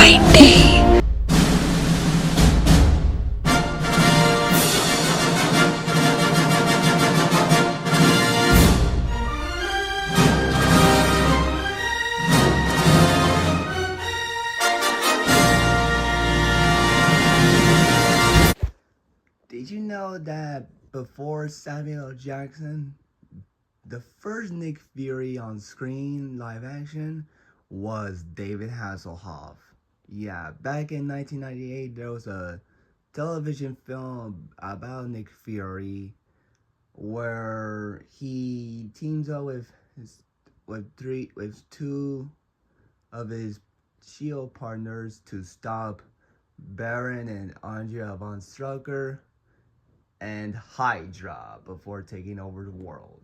S.H.I.E.L.D. Did you know that before Samuel L. Jackson, the first Nick Fury on screen live action was David Hasselhoff? Yeah, back in 1998, there was a television film about Nick Fury where he teams up with two of his S.H.I.E.L.D. partners to stop Baron and Andrea von Strucker and Hydra before taking over the world.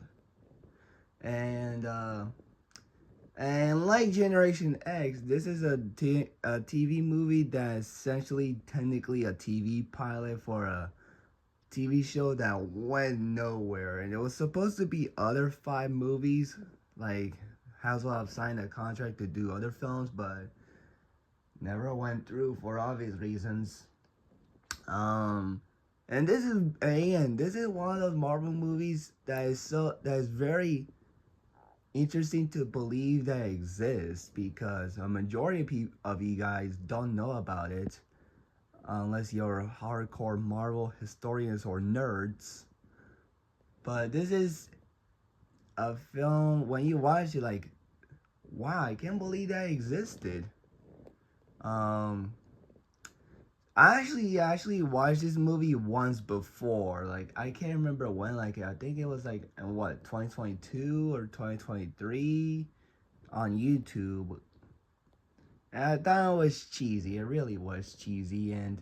And like Generation X, this is a TV movie that's essentially technically a TV pilot for a TV show that went nowhere. And it was supposed to be other 5 movies. Like, Hasselhoff signed a contract to do other films, but never went through for obvious reasons. And this is one of those Marvel movies that is very interesting to believe that exists, because a majority of you guys don't know about it unless you're hardcore Marvel historians or nerds. But this is a film, when you watch it, like, wow, I can't believe that existed. I actually watched this movie once before. Like, I can't remember when. Like, I think it was like in 2022 or 2023 on YouTube. And I thought it was cheesy. It really was cheesy. And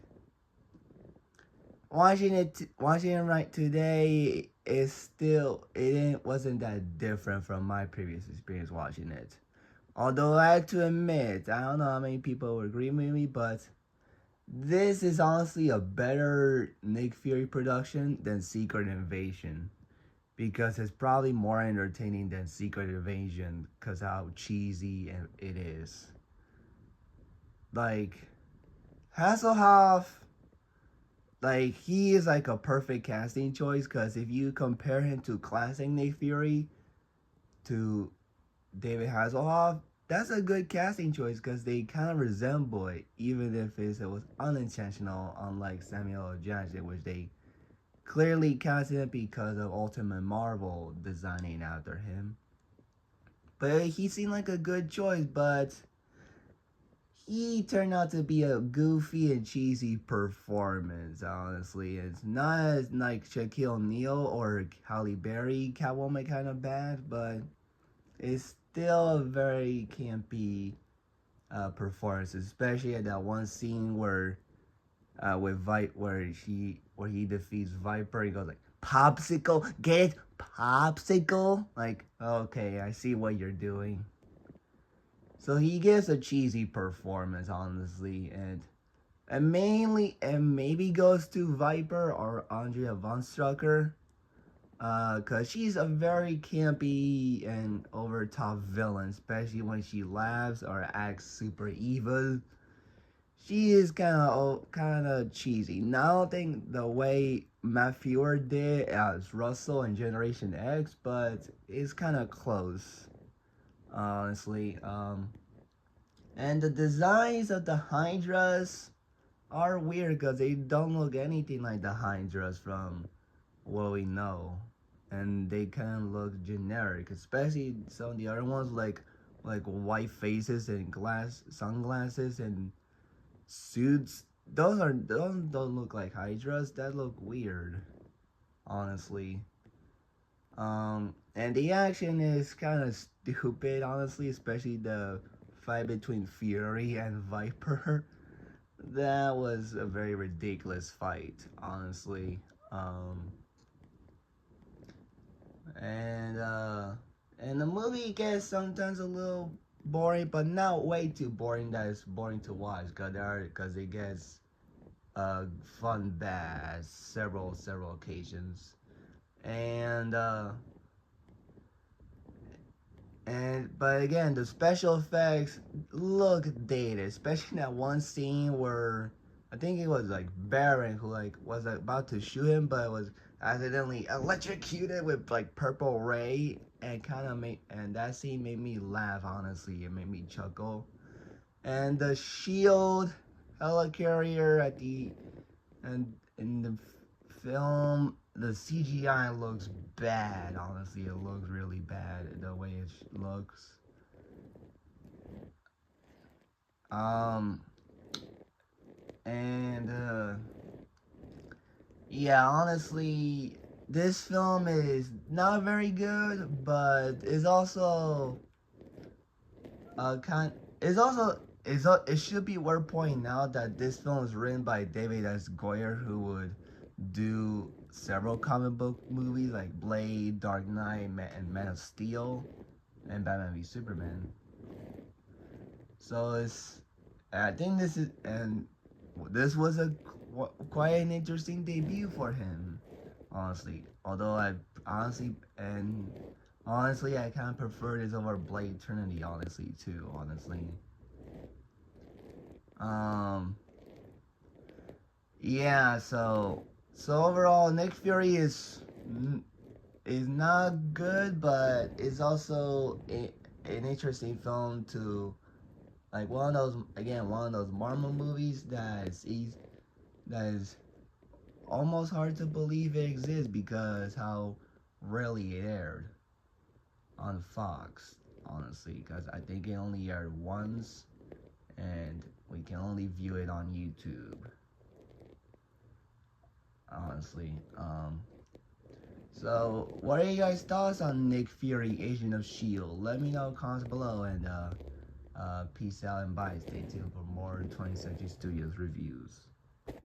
watching it right today wasn't that different from my previous experience watching it. Although I have to admit, I don't know how many people would agree with me, but this is honestly a better Nick Fury production than Secret Invasion, because it's probably more entertaining than Secret Invasion because how cheesy it is. Like, Hasselhoff, like, he is like a perfect casting choice, because if you compare him to classic Nick Fury, to David Hasselhoff, that's a good casting choice, because they kind of resemble it, even if it was unintentional, unlike Samuel L. Jackson, which they clearly casted it because of Ultimate Marvel designing after him. But he seemed like a good choice, but he turned out to be a goofy and cheesy performance, honestly. It's not as like Shaquille O'Neal or Halle Berry Catwoman kind of bad, but it's still a very campy performance, especially at that one scene where where he defeats Viper. He goes like, "Popsicle, get it, popsicle." Like, okay, I see what you're doing. So he gives a cheesy performance, honestly, and maybe goes to Viper or Andrea von Strucker. Cause she's a very campy and over top villain, especially when she laughs or acts super evil. She is kind of cheesy. Now, I don't think the way Matt Fuhr did as Russell in Generation X, but it's kind of close, honestly. And the designs of the Hydras are weird because they don't look anything like the Hydras from what we know, and they kind of look generic, especially some of the other ones like white faces and sunglasses and suits. Those don't look like Hydras. That look weird, honestly. And the action is kind of stupid, honestly, especially the fight between Fury and Viper. That was a very ridiculous fight, honestly. And the movie gets sometimes a little boring, but not way too boring that it's boring to watch, because it gets fun bad several occasions. And But again, the special effects look dated, especially that one scene where I think it was like Baron who like was about to shoot him, but was accidentally electrocuted with like purple ray, and kind of made, and that scene made me laugh. Honestly, it made me chuckle. And the shield helicarrier at the and in the film, the CGI looks bad. Honestly, it looks really bad the way it looks. Um, and yeah, honestly, this film is not very good, but it's also kind. It's also it should be worth pointing out that this film is written by David S. Goyer, who would do several comic book movies like Blade, Dark Knight, and Man of Steel, and Batman v Superman. So I think this was a quite an interesting debut for him, honestly. Although honestly, I kind of prefer this over Blade Trinity, honestly, too. Honestly, um, yeah. So overall, Nick Fury is not good, but it's also an interesting film to like one of those Marvel movies that is almost hard to believe it exists because how rarely it aired on Fox, honestly, because I think it only aired once and we can only view it on YouTube, honestly. So what are you guys' thoughts on Nick Fury, Agent of S.H.I.E.L.D? Let me know in the comments below, and peace out and bye. Stay tuned for more 20th Century Studios reviews.